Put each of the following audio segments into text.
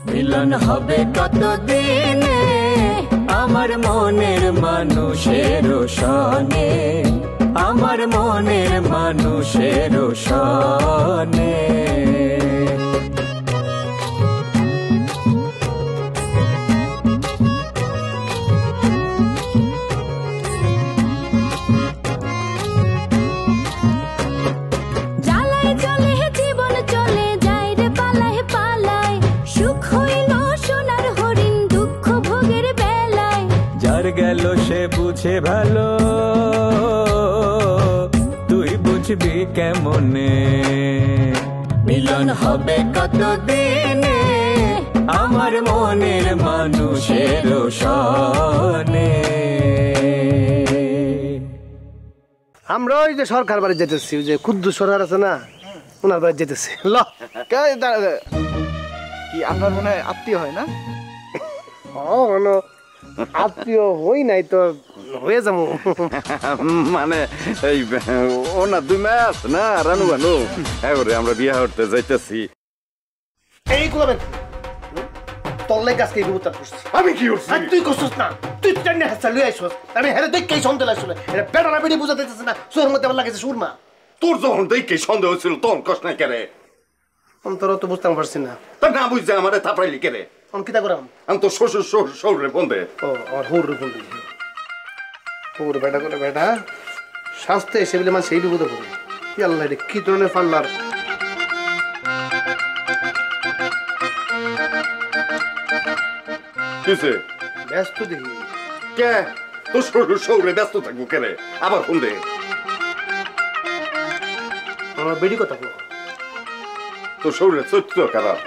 মিলন হবে কত দিনে আমার মনের মানুষের সনে, আমার মনের মানুষের সনে। গেল সে বুঝে ভালো, তুই বুঝবি কেমনে। মিলন হবে কত দিনে আমার মনের মানুষের সনে। আমরা ওই যে সরকার বাড়ি যেতেছি, ওই যে কুদ্দুস সরকার আছে না, ওনার বাড়ি যেতেছি। কি আপনার মনে হয় আত্মীয় হয় না? আত্মীয় হই নাই তো হয়ে যাবো। মানে এই ওনার 2 মাস না রানু বানু এবারে আমরা বিয়ে করতে যাইতেছি। এইগুলো তোর লেগে আজকে এই বিপদটা করছি। আমি কি করছি? তুই করছিস না, তুই জানি হাসা লুই আইছস। আমি হেরে দেখেই সন্দেহ লাগছিল, এটা বেটা না বেটি বুঝাতে দিতেছ না, সুরের মধ্যে আমার লাগেছে সুরমা। তোর যখন দেখে সন্দেহ হচ্ছিল তখন কষ্ট নাই কেরে? অন্তর তো বুঝতে পারছি না। তা না বুঝছে আমারে থাপড়াইলি কেরে? আমি কিতা করাম? আমি তো শ্বশুরে ফোন দে। ও আর হুর ফোন দিই। হুর বেটা করে বেটা শাস্তে এসে বলে মানে সেই বিপদে পড়ে। কি আল্লাহ রে, কি ধরনের পাল্লার। কিসে ব্যস্ত দেখি কে? তোর শ্বশুরে ব্যস্ত থাকবো কেরে? আবার ফোন দে। আমার বেডি কথা বলো। তোর শ্বশুরে চরিত্র খারাপ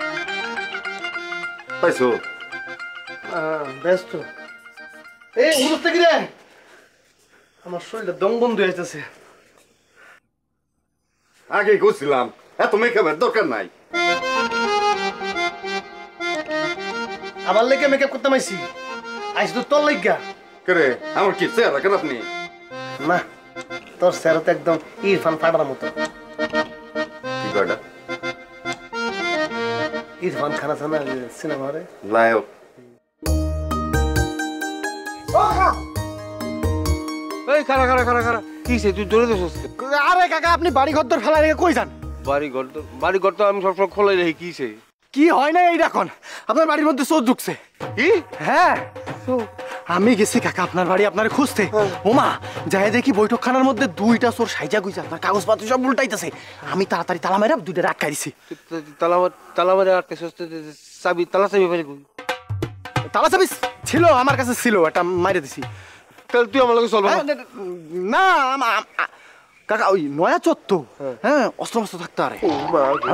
পাইছো? ব্যস্ত। এই উড়তে কি রে? আমার শরীরটা দম বন্ধ হয়ে যাচ্ছে। আগে গেছিলাম, এত মেকআপের দরকার নাই। আমার লেগে মেকআপ করতে মাইছি, আইসি তো তোর লেগা। কেরে আমার কি চেহারা খারাপ নেই? না, তোর চেহারা তো একদম ইরফান ফাটার মতো। কি কয়টা? ইরফান খান আছে না সিনেমা রে, লায়ক। এই খারা খারা খারা খারা কি সে তুই দৌড়ে দিছিস? আরে কাকা আপনি বাড়ি ঘর দর ফেলা রেখে কই যান? বাড়ি ঘর তো আমি সবসময় খোলাই রেখে কি সে কি হয় না এই দেখুন আপনার বাড়ির মধ্যে চোর ঢুকছে। কি? হ্যাঁ আমি গেছি কাকা আপনার বাড়ি আপনারে খুঁজতে। ওমা যাই দেখি বৈঠকখানার মধ্যে 2টা চোর সাইজা গুইজা আপনার কাগজপত্র সব উল্টাইতেছে। আমি তাড়াতাড়ি তালা মেরে 2টা আটকাই দিছি। তালা মারে আটকে চাবি তালা চাবি পারে কই? তালা চাবি ছিল আমার কাছে, ছিল একটা মাইরে দিছি। তাহলে তুই আমার লগে চল। না কাকা ওই নয়া চত্ব, হ্যাঁ অস্ত্র মস্ত্র থাকতে আরে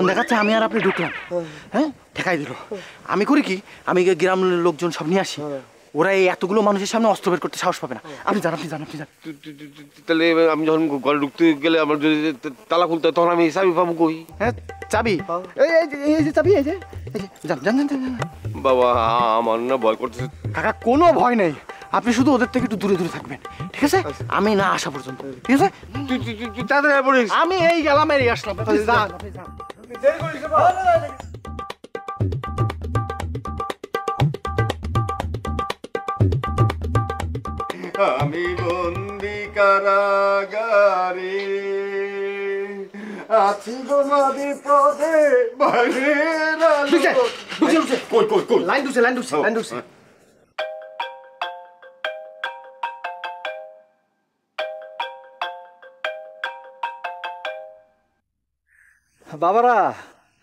দেখাচ্ছে। আমি আর আপনি ঢুকলাম, হ্যাঁ ঠেকাই দিল। আমি করি কি, আমি গ্রামের লোকজন সব নিয়ে আসি, ওরা এই এতগুলো মানুষের সামনে অস্ত্র বের করতে সাহস পাবে না। আপনি যান, আপনি যান, আপনি যান। তাহলে আমি যখন ঘরে ঢুকতে গেলে আমার যদি তালা খুলতে তখন আমি চাবি পাবো কই? হ্যাঁ চাবি এই যে চাবি, এই যে যান যান যান। বাবা আমার না ভয় করতেছে। কাকা কোনো ভয় নেই, আপনি শুধু ওদের থেকে একটু দূরে দূরে থাকবেন, ঠিক আছে? আমি না আসা পর্যন্ত, ঠিক আছে? তুই তাড়াতাড়ি পড়িস। আমি এই গেলাম, এই আসলাম। আমি বন্দি কারাগারে আছি গো নদী পদে বাঘের আলো। কই কই কই লাইন দুছে লাইন দুছে লাইন দুছে। বাবারা,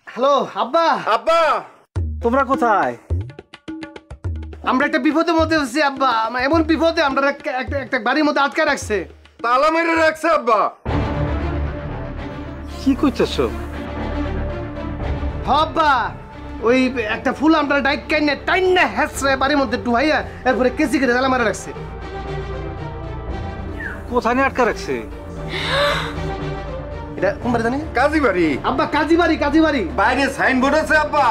হ্যালো আব্বা। আব্বা তোমরা কোথায়? আমরা একটা বিপদের মধ্যে আছি আব্বা, এমন বিপদে আমরা একটা বাড়ির মধ্যে আটকে রাখছে। তালা মেরে রাখছে আব্বা। কি করতেছ? আব্বা ওই একটা ফুল আমরা ডাইক কাইনে টাইনে হেসরে বাড়ির মধ্যে ডুহাইয়া এরপরে কেসি করে তালা মারা রাখছে। কোথায় নিয়ে আটকে রাখছে? এটা কোন বাড়ি জানি? কাজী বাড়ি আব্বা, কাজী বাড়ি, কাজী বাড়ি। বাইরে সাইনবোর্ড আছে আব্বা।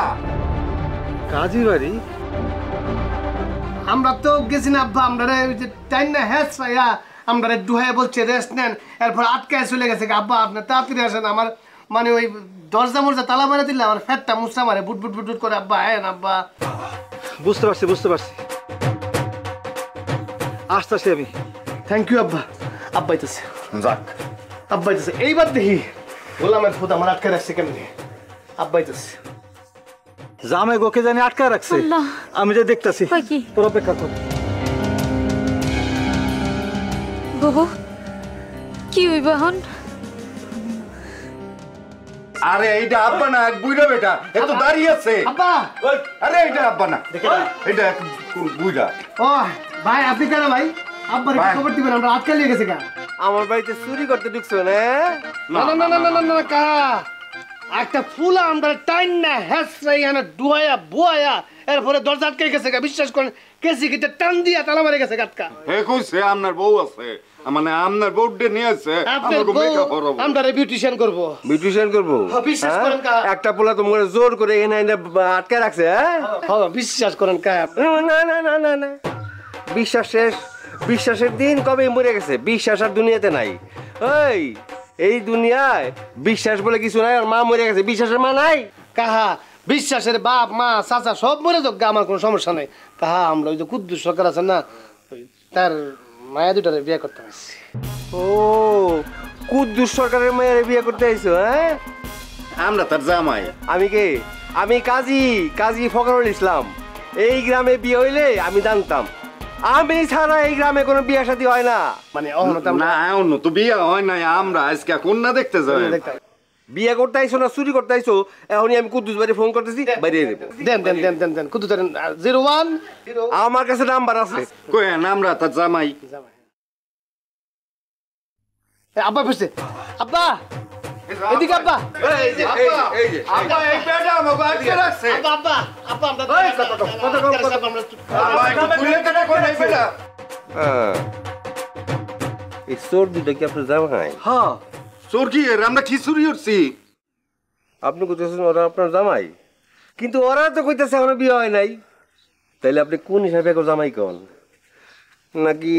কাজী বাড়ি? আমরা তো গেছি না আব্বা, আমরা টাইনে হেসরাইয়া আমরা ডুহাইয়া বলছে রেস্ট নেন, এরপর আটকায় চলে গেছে। আব্বা আপনি তাড়াতাড়ি আসেন, আমার মানে ওই দরজা মরজা তালা মারা দিলে আমার ফ্যাটটা মুসরা মারে বুট বুট বুট বুট করে আব্বা আয় না আব্বা। বুঝতে পারছি আসতেছি আমি। থ্যাংক ইউ আব্বা। আব্বা আইতেছে, যাক আব্বা আইতেছে। এইবার দেখি গোলামের ফুদ আমার আটকে রাখছে কেমনি। আব্বা আইতেছে। জামাই গোকে জানি আটকায় রাখছে। আল্লাহ। আমি যে দেখতাছি, কই কি? তোর অপেক্ষা কর। বাবু কি হইব এখন? আরে এইটা আব্বা না, এক বুইড়া বেটা এত দাঁড়িয়ে আছে। আব্বা আরে এইটা আব্বা না, এটা এক বুইড়া। ও ভাই আপনি কেন ভাই? আব্বার ভাই। খবর দিবেন, আমরা আটকে লিয়ে গেছে কেন? আমার বাড়িতে চুরি করতে ঢুকছো না? না না না না না না না কা একটা ফুল আমরা টাইম না হেসরাই না ডুয়ায়া বুয়ায়া এরপরে দরজা আটকে গেছে গা। বিশ্বাস করেন কেসি কিতে টান দিয়া তালা মারে গেছে গাটকা। হে কইছে আপনার বউ আছে, মানে আপনার বউডে নিয়ে আছে আপনার আমাকে বউ মেকআপ করব। আমরা বিউটিশিয়ান করব। বিউটিশিয়ান করবো? বিশ্বাস হ্যাঁ? করেন কা? একটা পোলা তো মনে জোর করে এনে এনে আটকে রাখছে। হ্যাঁ হ্যাঁ বিশ্বাস করেন কা? না না না না না, বিশ্বাস শেষ। বিশ্বাসের দিন কবে মরে গেছে। বিশ্বাস আর দুনিয়াতে নাই। এই দুনিয়ায় বিশ্বাস বলে কিছু নাই। আর মা মরে গেছে, বিশ্বাসের মা নাই। কাহা বিশ্বাসের বাপ মা চাচা সব মরে যাক গা, আমার কোনো সমস্যা নেই। কাহা আমরা ওই যে কুদ্দুস সরকার আছে না, ওই তার মায়া দুটারে বিয়ে করতে পারছি। ও কুদ্দুস সরকারের মেয়ের বিয়ে করতে আইছো? হ্যাঁ আমরা তার জামাই। আমি কে? আমি কাজী ফখরুল ইসলাম। এই গ্রামে বিয়ে হইলে আমি জানতাম। আমি ছাড়া এই গ্রামে কোনো বিয়ে শাদী হয় না। মানে অহনো তো আমরা না অন্য তো বিয়ে হয় নাই, আমরা আজকে কন্যা দেখতে যাই। দেখতাম। বিয়ে করতে আইছো না চুরি করতে আইছো? এখনই আমি কুদ্দুস বাড়ি ফোন করতেছি, বাইরে দেবো। দেন দেন দেন দেন দেন কুদ্দুস 01 আমার কাছে নাম্বার আছে। কইেন আমরা তার জামাই। আব্বা বুঝছে। আব্বা এদিকে আব্বা। এই যে আব্বা এই বেটা আমাকে আটকে রাখছে। আব্বা আব্বা আব্বা আমরা আব্বা একটু খুলে কেটে কই নাই বেটা। এই চোর দুটো কি আপনার জামাই? হ্যাঁ চোর কি এর? আমরা কি চুরি করছি? আপনি কইতেছেন ওরা আপনার জামাই, কিন্তু ওরা তো কইতেছে এখনো বিয়ে হয় নাই। তাইলে আপনি কোন হিসাবে এখন জামাই কন? নাকি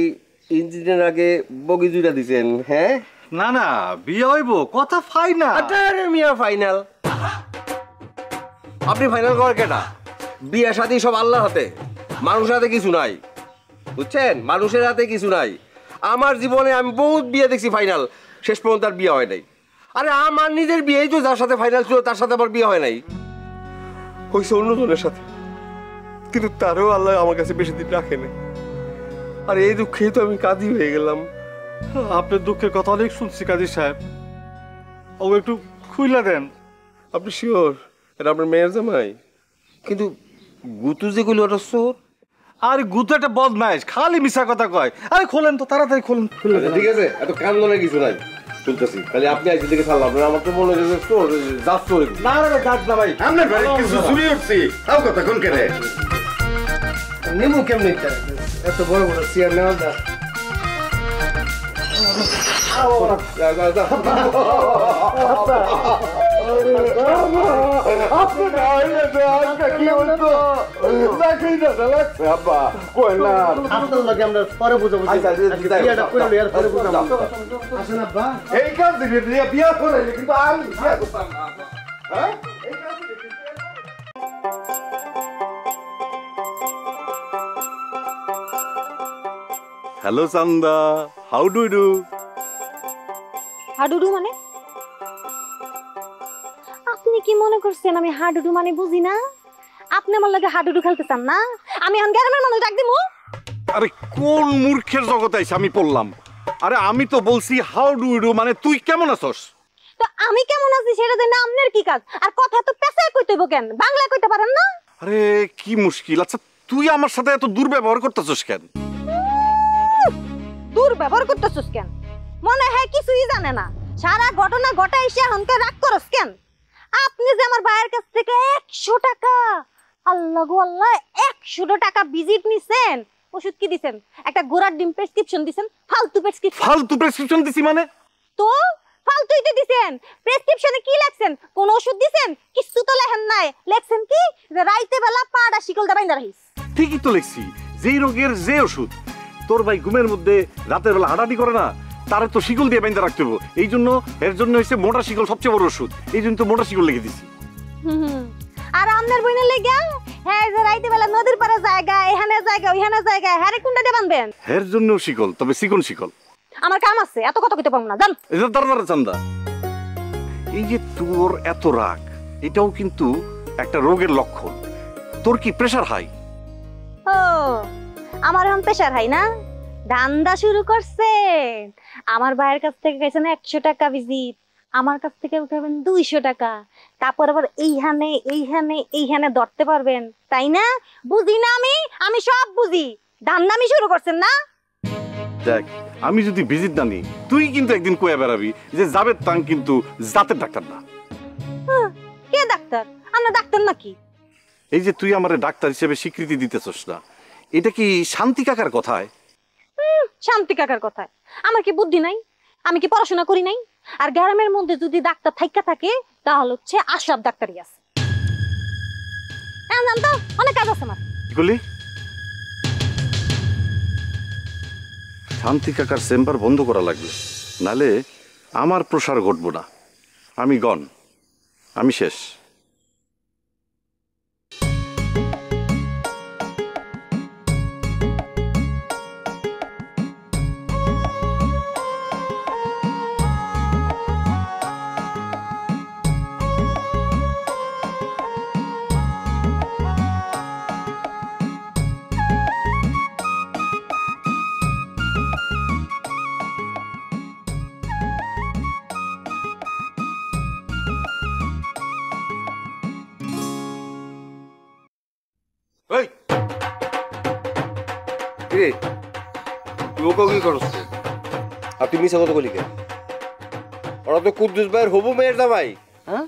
ইঞ্জিনের আগে বগি জুড়া দিছেন? হ্যাঁ না না, বিয়ে হইব কথা ফাইনাল। আরে মিয়া ফাইনাল? আপনি ফাইনাল করেন কেটা? বিয়ে শাদী সব আল্লাহর হাতে, মানুষের হাতে কিছু নাই। বুঝছেন? মানুষের হাতে কিছু নাই। আমার জীবনে আমি বহুত বিয়ে দেখছি ফাইনাল, শেষ পর্যন্ত আর বিয়ে হয় নাই। আরে আমার নিজের বিয়েই তো যার সাথে ফাইনাল ছিল তার সাথে আমার বিয়ে হয় নাই, হয়েছে অন্যজনের সাথে। কিন্তু তারও আল্লাহ আমার কাছে বেশি দিন রাখে নাই। আর এই দুঃখেই তো আমি কাজী হয়ে গেলাম। আপনার দুঃখের কথা অনেক শুনছি কাজী সাহেব, ও একটু খুইলা দেন। আপনি শিওর এটা আপনার মেয়ের জামাই? কিন্তু গুতু যে গুলো ওটা চোর। আর গুতো একটা বদমাইশ, খালি মিশা কথা কয়। আরে খোলেন তো, তাড়াতাড়ি খোলেন। খুলে দেন। ঠিক আছে, এত কান্দনের কিছু নাই, শুনতেছি। খালি আপনি আইসি দিকে ছাড়লাম না, আমার তো মনে হয় যে চোর যাস চোর। না না কাজ না ভাই, আপনার বাড়ি কিছু চুরি করছি, তাও কথা কোন কেটে? নিমু কেমনি এত বড় বড় চেয়ার নেওয়া দা। আপনার লাগে আমরা পরে বুঝাবো। বিয়েটা করে লই আর পরে বুঝাবো। আসেন আব্বা। এই কাজ দিবি বিয়া করে, কিন্তু আমি বিয়া করতাম না। হ্যাঁ হ্যালো চান্দা, হাউ ডু ইউ ডু? হাডুডু মানে? আপনি কি মনে করছেন আমি হাডুডু মানে বুঝি না? আপনি আমার লাগে হাডুডু খেলতে চান না? আমি এখন গ্রামের মানুষ ডাক দিমু? আরে কোন মূর্খের জগতে আইছে আমি পড়লাম? আরে আমি তো বলছি হাউ ডু ইউ ডু, মানে তুই কেমন আছস? তো আমি কেমন আছি সেটা জানি আপনার কি কাজ? আর কথা তো পেশায় কইতে হইব কেন? বাংলায় কইতে পারেন না? আরে কি মুশকিল। আচ্ছা তুই আমার সাথে এত দুর্ব্যবহার করতেছস কেন? দুর্ব্যবহার করতেছস কেন? মনে হয় কিছুই জানে না। সারা ঘটনা ঘটাই সে হনকে রাগ করস কেন? আপনি যে আমার ভাইয়ের কাছ থেকে 100 টাকা, আল্লাহ গো আল্লাহ, 100 টাকা ভিজিট নিছেন। ওষুধ কি দিছেন? একটা গোড়ার ডিম প্রেসক্রিপশন দিছেন। ফালতু প্রেসক্রিপশন। ফালতু প্রেসক্রিপশন দিছি মানে? তো ফালতুই তো দিছেন। প্রেসক্রিপশনে কি লেখছেন? কোন ওষুধ দিছেন? কিছু তো লেখেন নাই। লেখছেন কি যে রাইতে বেলা পাড়া শিকল দা বাইন্দা রাখিস। ঠিকই তো লিখছি, যেই রোগের যে ওষুধ। তোর ভাই ঘুমের মধ্যে রাতের বেলা হাঁটাহাঁটি করে না, তারে তো শিকল দিয়ে বাইন্ধা রাখতে হবে। এই জন্য এর জন্য হচ্ছে মোটা শিকল সবচেয়ে বড় ওষুধ। এই জন্য তো মোটা শিকল লিখে দিছি। আর আপনার বইনের লেগে হ্যাঁ যে রাইতে বেলা নদীর পাড়ে জায়গা এখানে জায়গা ওইখানে জায়গা হ্যাঁ কোনটা দিয়ে বানবেন? এর জন্য শিকল, তবে চিকন শিকল। আমার কাম আছে, এত কথা কইতে পারবো না, জান। এটা দাঁড়া চান্দা, এই যে তোর এত রাগ, এটাও কিন্তু একটা রোগের লক্ষণ। তোর কি প্রেসার হাই? ও আমার এখন প্রেসার হাই না? ধান্দা শুরু করছে। আমার ভাইয়ের কাছ থেকে গেছেন 100 টাকা ভিজিট, আমার কাছ থেকে উঠাবেন 200 টাকা, তারপর আবার এইখানে এইখানে এইখানে ধরতে পারবেন, তাই না? বুঝি না আমি সব বুঝি। ধান্দামি শুরু করছেন না? দেখ, আমি যদি ভিজিট না নিই, তুই কিন্তু একদিন কয়ে বেড়াবি যে জাবেদ তাং কিন্তু জাতের ডাক্তার না। কে ডাক্তার? আমরা ডাক্তার নাকি? এই যে তুই আমারে ডাক্তার হিসেবে স্বীকৃতি দিতেছস না, এটা কি শান্তি কাকার কথায়? শান্তি কাকার কথায়? আমার কি বুদ্ধি নাই? আমি কি পড়াশোনা করি নাই? আর গ্রামের মধ্যে যদি ডাক্তার থাইকা থাকে তাহলে হচ্ছে আশরাফ ডাক্তারই আছে। জান তো অনেক কাজ আছে আমার। কি বলি? শান্তি কাকার চেম্বার বন্ধ করা লাগবে, নালে আমার প্রসার ঘটবো না। আমি গন, আমি শেষ। এই কিরে, তুই ওকে কি করছ? আর তুই মিশা কত কলি কেন? ওরা তো কুদ্দুস ভাইয়ের হবু মেয়ের জামাই। হ্যাঁ,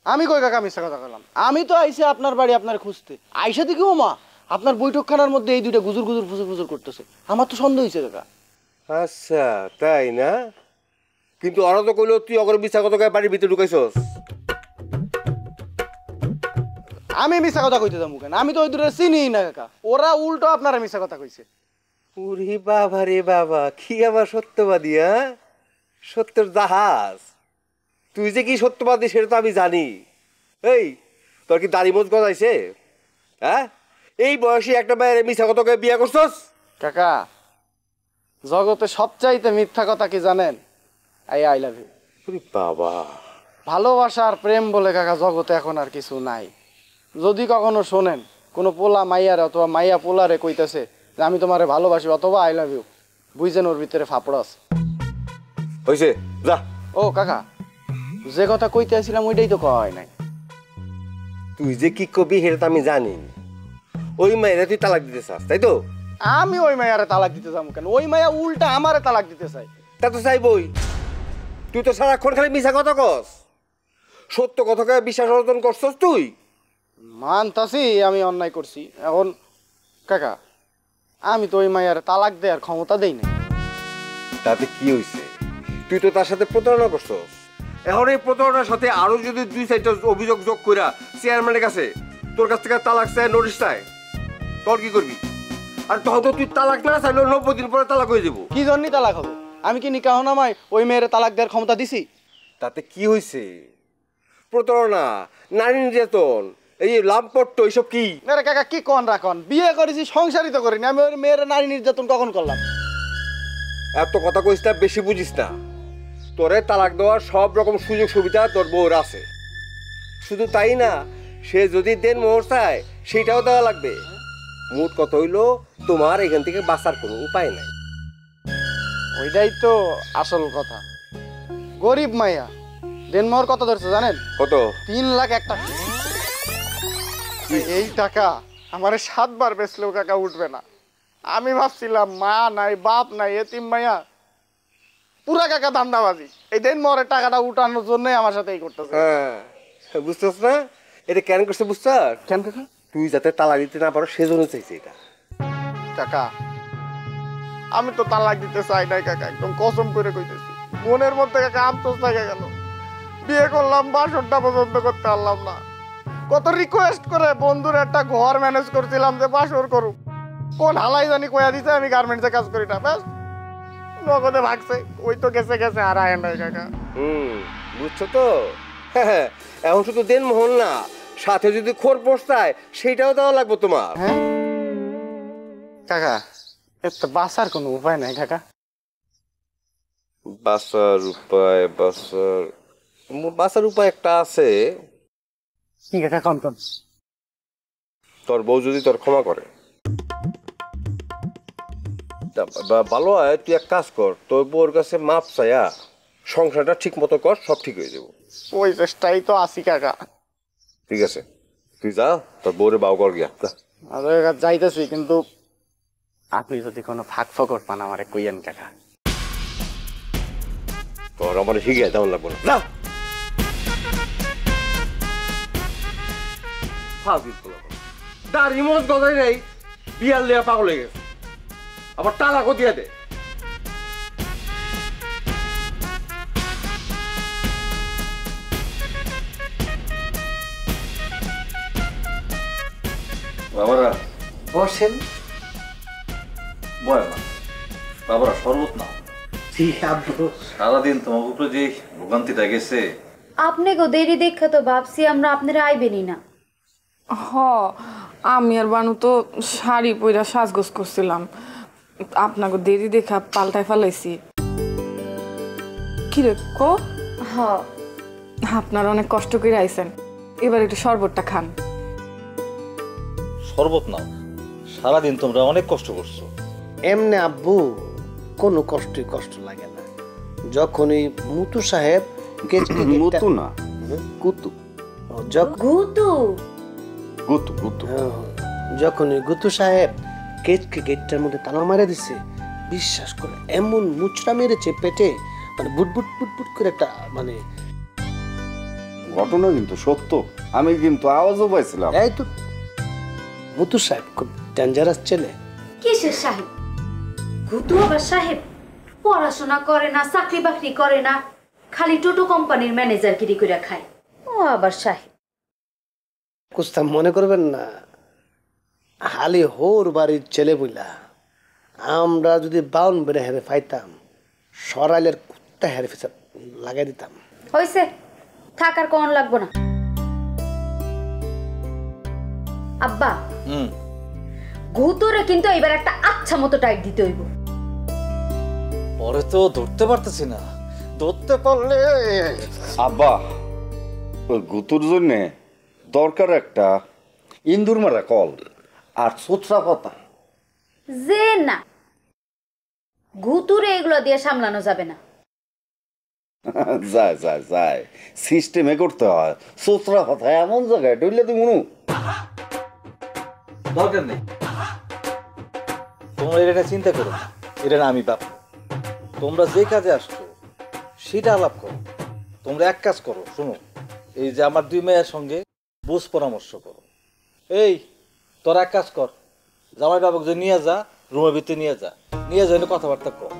আমি কই কাকা মিথ্যা কথা বললাম? আমি তো আইসি আপনার বাড়ি আপনার খুঁজতে। আইসা দেখি ও মা আপনার বৈঠকখানার মধ্যে এই দুইটা গুজুর গুজুর ফুজুর ফুজুর করতেছে। আমার তো সন্দেহ হয়েছে কাকা। আচ্ছা তাই না? কিন্তু ওরা তো কইলো তুই অগর মিশা কত বাড়ির ভিতরে ঢুকাইছস। আমি মিথ্যা কথা কইতে যাবো কেন? আমি তো ওই দুটো চিনি না কাকা। ওরা উল্টো আপনারা মিথ্যা কথা কইছে। ওরে বাবা রে বাবা, কি আবার সত্যবাদী? হ্যাঁ, সত্যের জাহাজ। তুই যে কি সত্যবাদী সেটা তো আমি জানি। এই তোর কি দাড়ি মোজ গজাইছে? হ্যাঁ, এই বয়সে একটা মেয়ের মিশা কত বিয়ে করছস? কাকা, জগতে সবচাইতে মিথ্যা কথা কি জানেন? I love you. ওরে বাবা, ভালোবাসা আর প্রেম বলে কাকা জগতে এখন আর কিছু নাই। যদি কখনো শোনেন কোনো পোলা মাইয়ারে অথবা মাইয়া পোলারে কইতেছে যে আমি তোমারে ভালোবাসি অথবা আই লাভ ইউ, বুঝছেন ওর ভিতরে ফাপড় আছে। হইছে যা। ও কাকা, যে কথা কইতে আসছিলাম ওইটাই তো কয় নাই। তুই যে কি কবি সেটা তো আমি জানি। ওই মেয়েরা তুই তালাক দিতে চাস, তাই তো? আমি ওই মাইয়ারে তালাক দিতে যাবো কেন? ওই মাইয়া উল্টা আমারে তালাক দিতে চাই। তা তো চাইবই। তুই তো সারাক্ষণ খালি মিশা কথা কস, সত্য কথাকে বিশ্বাস অর্জন করছস তুই। মানতাছি আমি অন্যায় করছি। এখন কাকা, আমি তো ওই মাইয়ারে তালাক দেওয়ার ক্ষমতা দেই নাই। তাতে কি হইছে? তুই তো তার সাথে প্রতারণা করছস। এখন এই প্রতারণার সাথে আরো যদি 2-4টা অভিযোগ যোগ কইরা চেয়ারম্যানের কাছে তোর কাছ থেকে তালাক চায়, নোটিশ চায়, তোর কি করবি? আর তখন তো তুই তালাক না চাইলেও 90 দিন পরে তালাক হয়ে যাবো। কি জন্যই তালাক হবে? আমি কি নিকাহ নামায় ওই মেয়েরে তালাক দেওয়ার ক্ষমতা দিছি? তাতে কি হইছে? প্রতারণা, নারী নির্যাতন, এই লাম্পট্ট, এইসব কি? আরে কাকা কি কন রাখন? বিয়ে করেছি, সংসারই তো করিনি। আমি ওই মেয়ের নারী নির্যাতন কখন করলাম? এত কথা কইস না, বেশি বুঝিস না। তোরে তালাক দেওয়ার সব রকম সুযোগ সুবিধা তোর বউর আছে। শুধু তাই না, সে যদি দেন মোহর চায় সেটাও দেওয়া লাগবে। মোট কত হইলো, তোমার এখান থেকে বাঁচার কোনো উপায় নাই। ওইটাই তো আসল কথা। গরিব মাইয়া দেনমোহর কত ধরছে জানেন? কত? 3 লাখ একটা। এই টাকা আমারে 7 বার বেচলেও কাকা উঠবে না। আমি ভাবছিলাম মা নাই বাপ নাই এতিম মাইয়া, পুরা কাকা ধান্দাবাজি। এই দেনমোহরের টাকাটা উঠানোর জন্যই আমার সাথে এই করতেছে। হ্যাঁ, বুঝতেছ না? এটা কেন করছে বুঝছ? কেন কাকা? তুই যাতে তালাক দিতে না পারো সেজন্য চাইছে এটা। কাকা, আমি তো তালাক দিতে চাই নাই কাকা, একদম কসম করে কইতেছি। মনের মধ্যে কাকা আফসোস থাকে গেল। বিয়ে করলাম, বাসরটা পছন্দ করতে পারলাম না। কত রিকোয়েস্ট করে বন্ধুর একটা ঘর ম্যানেজ করছিলাম যে বাসর করুক। কোন হালাই জানি কয়া দিছে আমি গার্মেন্টসে কাজ করি না। ব্যাস নগদে ভাগছে, ওই তো গেছে গেছে আর আয় নাই কাকা। বুঝছো তো? হ্যাঁ, এখন শুধু দেন মোহন না, সাথে যদি খোর পোষতায় সেটাও দেওয়া লাগবে তোমার। হ্যাঁ কাকা, এর তো বাঁচার কোনো উপায় নাই কাকা। বাঁচার উপায় একটা আছে। কি কাকা কন কন? তোর বউ যদি তোর ক্ষমা করে, ভালো হয় তুই এক কাজ কর, তোর বউর কাছে মাপ চাইয়া সংসারটা ঠিক মতো কর, সব ঠিক হয়ে যাবো। ওই চেষ্টাই তো আছি কাকা। ঠিক আছে, তুই যা, তোর বউরে বাউ কর গিয়া যা। যাইতেছি, কিন্তু আপনি যদি কোনো ফাঁক ফকর পান আমারে কইয়েন কাকা। তোর আমার শিখিয়ে তেমন লাগবো না, যা। দাড়ি মোজ গজাই নেই, বিয়ার লিয়া পাগল হয়ে গেছে, আবার তালাকও দিয়ে দে। বাবারা বসেন। বয় না, বাবারা শরবত না। জি আব্বু। সারাদিন তোমার উপরে যে ভোগান্তিটা গেছে। আপনি গো দেরি দেখে তো ভাবছি আমরা আপনারা আইবেনই না। হ, আমি আর বানু তো শাড়ি পইরা সাজগোজ করছিলাম, আপনাকে দেরি দেখা পাল্টায় ফেলাইছি। কি রে কো? হ, আপনারা অনেক কষ্ট করে আইছেন, এবার একটু শরবতটা খান। শরবত নাও, সারাদিন তোমরা অনেক কষ্ট করছো। এমনি আব্বু কোনো কষ্ট লাগে না, যখন এই মুতু সাহেব মুতু না, কুতু গুতু গুতু গুতু যখন ওই গুতু সাহেব কেচকে গেটটার মধ্যে তালা মারে দিছে, বিশ্বাস করে এমন মুচড়া মেরেছে পেটে, মানে বুটবুট বুটবুট করে একটা, মানে ঘটনা কিন্তু সত্য, আমি কিন্তু আওয়াজও পাইছিলাম। এই তো মুতু সাহেব খুব ডেঞ্জারাস ছেলে। কিসের সাহেব? গুতু আবার সাহেব? পড়াশোনা করে না, চাকরি বাকরি করে না, খালি টোটো কোম্পানির ম্যানেজার গিরি করে খায়, ও আবার সাহেব? কুস্তা মনে করবেন না, হালি হোর বাড়ির ছেলে বইলা আমরা যদি বাউন বেড়ে হেরে পাইতাম, সরাইলের কুত্তা হেরে ফেসে লাগাই দিতাম। হইছে, থাকার কোন লাগবো না। আব্বা, গুতুরে কিন্তু এবার একটা আচ্ছা মতো টাইট দিতে হইব। পরে তো ধরতে পারতেছি না, ধরতে পারলে। আব্বা, ওই গুতুর জন্য দরকার একটা ইন্দুর মারা কল আর সোচরা পাতা। যে না, গুতুরে এগুলো দিয়ে সামলানো যাবে না। যায় যায় যায়, সিস্টেমে করতে হয়। সোচরা পাতা এমন জায়গায় ডইলে দিব দরকার নেই, তোমরা এটা চিন্তা করো না, এটা আমি বাপ। তোমরা যে কাজে আসছো সেটা আলাপ করো। তোমরা এক কাজ করো, শোনো, এই যে আমার দুই মেয়ের সঙ্গে বুঝ পরামর্শ করো। এই তোরা এক কাজ কর, জামাই বাবাকে নিয়ে যা, রুমের ভিতরে নিয়ে যা, কথাবার্তা কর।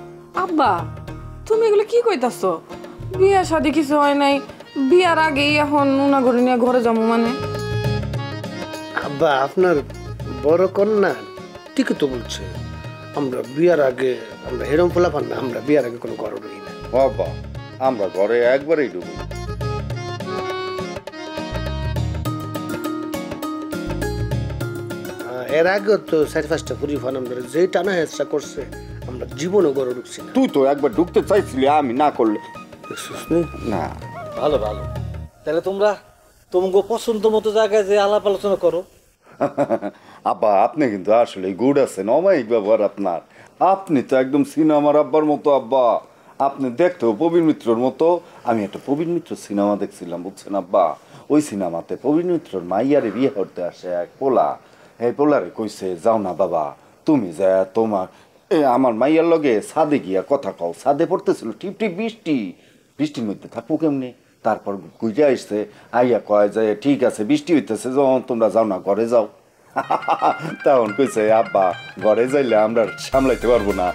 আব্বা, তুমি এগুলো কি কইতাছো? বিয়া শাদি কিছু হয় নাই, বিয়ার আগেই এখন উনাগরে নিয়ে ঘরে যাবো মানে? আব্বা, আপনার বড় কন্যা ঠিকই তো বলছে, আমরা বিয়ার আগে আমরা হেরম ফোলা পান না, আমরা বিয়ার আগে কোনো ঘর ঢুকি না। বাবা, আমরা ঘরে একবারেই ঢুকবো। এর আগেও তো 4-5টা পুরি ফান আমরা যেই টানা হেসটা করছে, আমরা জীবনও ঘরে ঢুকছি না। তুই তো একবার ঢুকতে চাইছিলি, আমি না করলে না। ভালো ভালো, তাহলে তোমরা তোমাকে পছন্দ মতো জায়গায় যে আলাপ আলোচনা করো। আব্বা, আপনি কিন্তু আসলে গুড আছেন, অমায়িক ব্যবহার আপনার। আপনি তো একদম সিনেমার আব্বার মতো আব্বা। আপনি দেখতেও প্রবীণ মিত্রর মতো। আমি একটা প্রবীণ মিত্র সিনেমা দেখছিলাম, বুঝছেন আব্বা? ওই সিনেমাতে প্রবীণ মিত্রর মাইয়ারে বিয়ে করতে আসে এক পোলা। এই পোলারে কইছে, যাও না বাবা, তুমি যা তোমার আমার মাইয়ার লগে ছাদে গিয়া কথা কও। ছাদে পড়তেছিল টিপ টিপ বৃষ্টি, বৃষ্টির মধ্যে থাকবো কেমনি? তারপর গুজে আসছে, আইয়া কয় যে ঠিক আছে বৃষ্টি হইতেছে, যখন তোমরা যাও না, ঘরে যাও। তখন কইছে, আব্বা ঘরে যাইলে আমরা সামলাইতে পারবো না,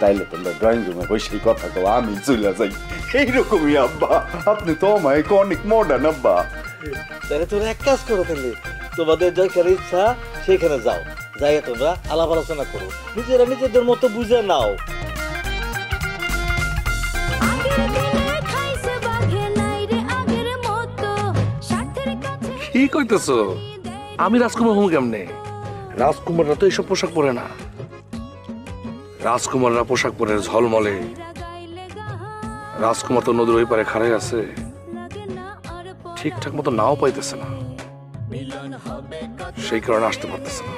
তাইলে তোমরা ড্রয়িং রুমে বসে কথা কও, আমি চলে যাই। এইরকমই আব্বা, আপনি তো আমায় অনেক মডার্ন আব্বা। তাহলে তোমরা এক কাজ করো, তাহলে তোমাদের যেখানে ইচ্ছা সেখানে যাও, যাই তোমরা আলাপ আলোচনা করো, নিজেরা নিজেদের মতো বুঝে নাও। কি কইতেছো? আমি রাজকুমার হবো কেমনে? রাজকুমাররা তো এইসব পোশাক পরে না। রাজকুমাররা পোশাক পরে ঝলমলে। রাজকুমার তো নদীর ওই পারে খাড়াই আছে, ঠিকঠাক মতো নাও পাইতেছে না, সেই কারণে আসতে পারতেছে না।